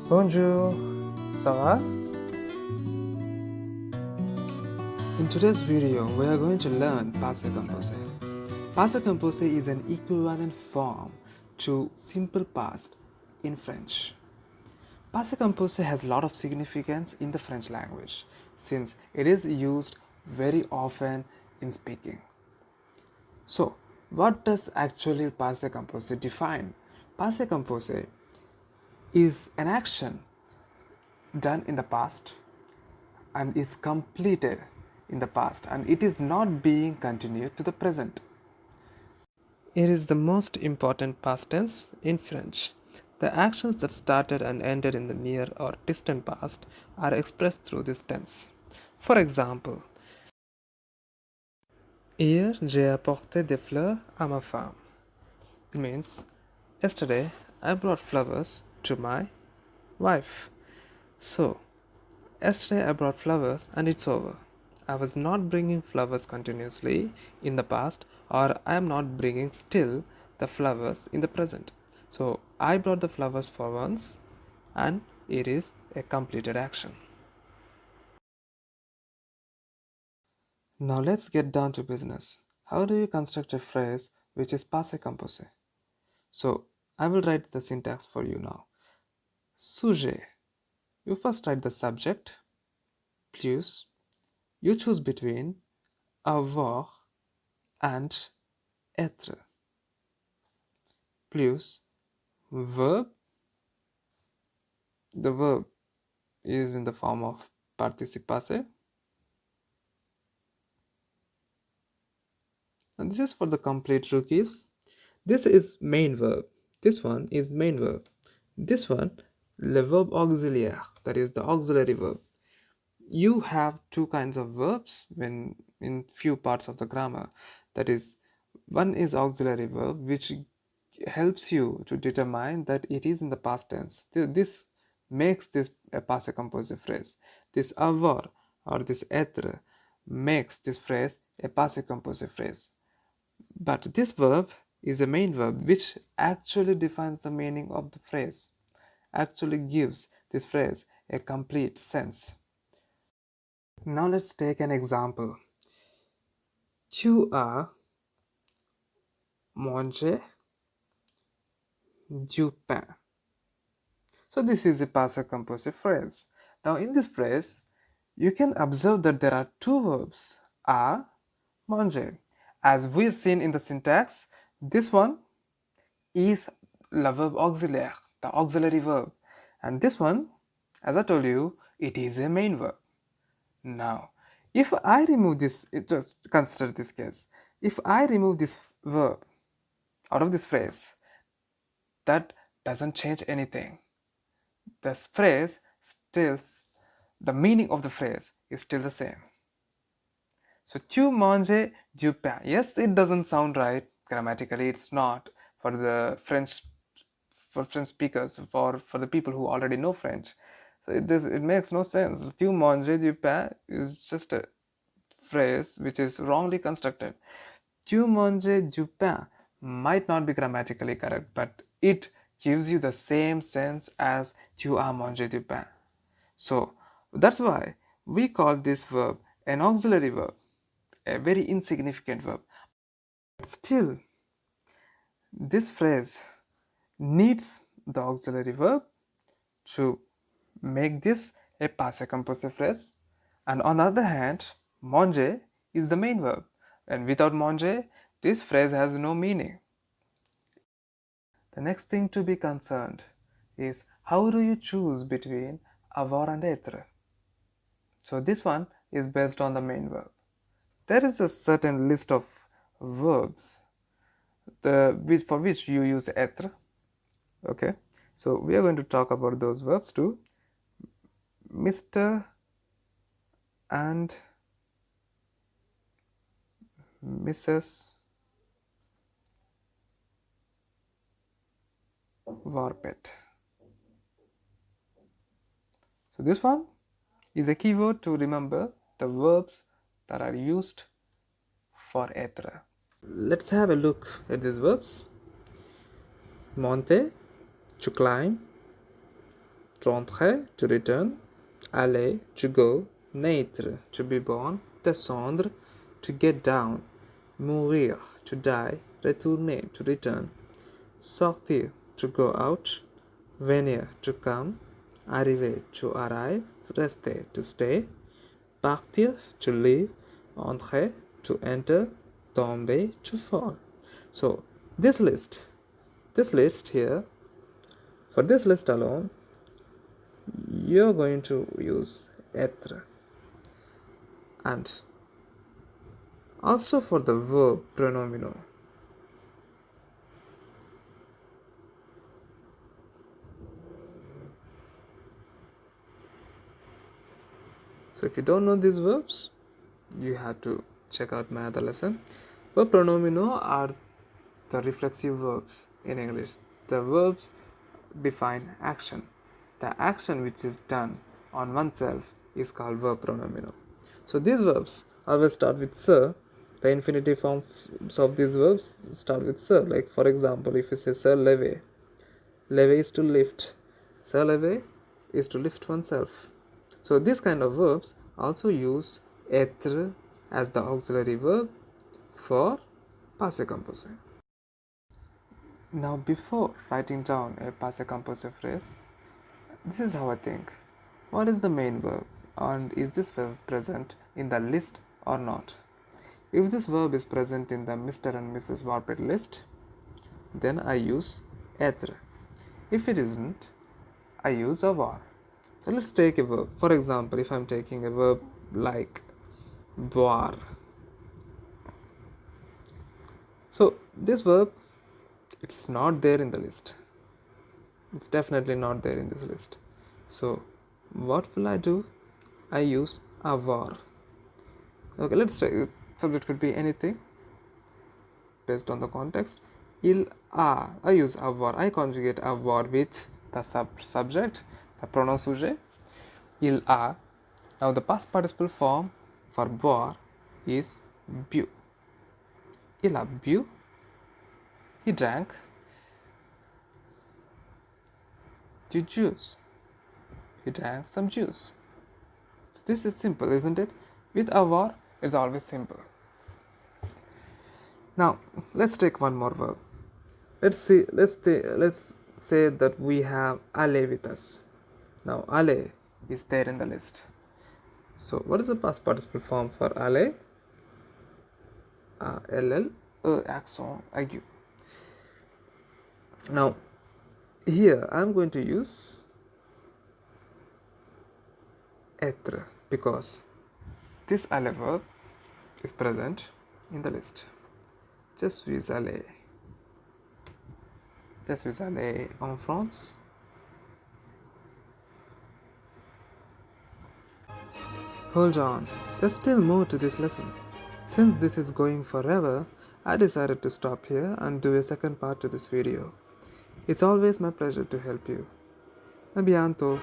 Bonjour, ça va? In today's video, we are going to learn Passé composé. Passé composé is an equivalent form to simple past in French. Passé composé has a lot of significance in the French language since it is used very often in speaking. So, what does actually Passé composé define? Passé composé is an action done in the past and is completed in the past and it is not being continued to the present. It is the most important past tense in French. The actions that started and ended in the near or distant past are expressed through this tense. For example, hier j'ai apporté des fleurs à ma femme. It means yesterday I brought flowers to my wife. So, yesterday I brought flowers and it's over. I was not bringing flowers continuously in the past, or I am not bringing still the flowers in the present. So I brought the flowers for once and it is a completed action. Now let's get down to business. How do you construct a phrase which is passé composé? So I will write the syntax for you now. Sujet. You first write the subject, plus you choose between avoir and être, plus verb. The verb is in the form of participe passé, and this is for the complete rookies. This is main verb. This one is main verb. This one, le verbe auxiliaire, that is the auxiliary verb. You have two kinds of verbs when in few parts of the grammar. That is, one is auxiliary verb, which helps you to determine that it is in the past tense. This makes this a passé composé phrase. This avoir or this être makes this phrase a passé composé phrase. But this verb is a main verb which actually defines the meaning of the phrase, actually gives this phrase a complete sense. Now let's take an example. Tu as mangé du pain. So this is a passé composé phrase. Now in this phrase, you can observe that there are two verbs, a, manger. As we've seen in the syntax, this one is the verb auxiliaire, the auxiliary verb. And this one, as I told you, it is a main verb. Now, if I remove this, just consider this case. If I remove this verb out of this phrase, that doesn't change anything. This phrase still, the meaning of the phrase is still the same. So, tu manges du pain. Yes, it doesn't sound right grammatically. It's not for the French speakers, for the people who already know French. So it makes no sense. Tu manges du pain is just a phrase which is wrongly constructed. Tu manges du pain might not be grammatically correct, but it gives you the same sense as tu as mangé du pain. So that's why we call this verb an auxiliary verb, a very insignificant verb. But still, this phrase needs the auxiliary verb to make this a passé composé phrase. And on the other hand, manger is the main verb, and without manger, this phrase has no meaning. The next thing to be concerned is how do you choose between avoir and être? So this one is based on the main verb. There is a certain list of verbs for which you use être. Okay, so we are going to talk about those verbs too. Mr. and Mrs. Warpet. So this one is a keyword to remember the verbs that are used for être. Let's have a look at these verbs. Monter, to climb, Rentrer, to return. Aller, to go. Naître, to be born. Descendre, to get down. Mourir, to die. Retourner, to return. Sortir, to go out. Venir, to come. Arriver, to arrive. Rester, to stay. Partir, to leave. Entrer, to enter. Tomber, to fall. So this list here, for this list alone, you're going to use être. And also for the verb pronomino. So if you don't know these verbs, you have to check out my other lesson. Verb pronomino are the reflexive verbs in English. The verbs define action. The action which is done on oneself is called verb pronomino. So these verbs always start with sir. The infinitive forms of these verbs start with sir. Like for example, if you say sir lever, lever is to lift. Sir lever is to lift oneself. So these kind of verbs also use être as the auxiliary verb for passé composé. Now before writing down a passé composé phrase, this is how I think. What is the main verb, and is this verb present in the list or not? If this verb is present in the Mr. and Mrs. Warped list, then I use être. If it isn't, I use avoir. So let's take a verb. For example, if I'm taking a verb like boire. So this verb, it's not there in the list. It's definitely not there in this list. So what will I do? I use avoir. Okay, let's say subject could be anything based on the context. Il a. I use avoir. I conjugate avoir with the subject, the pronoun sujet. Il a. Now the past participle form for boire is bu. Il a bu. He drank the juice. He drank some juice. So this is simple, isn't it? With avoir, it's always simple. Now let's take one more verb. Let's say that we have aller with us. Now aller is there in the list. So what is the past participle form for aller? Ll, accent aigu. Now here I am going to use être because this aller verb is present in the list. Je suis allé en France. Hold on, there's still more to this lesson. Since this is going forever, I decided to stop here and do a second part to this video. It's always my pleasure to help you. A bientôt.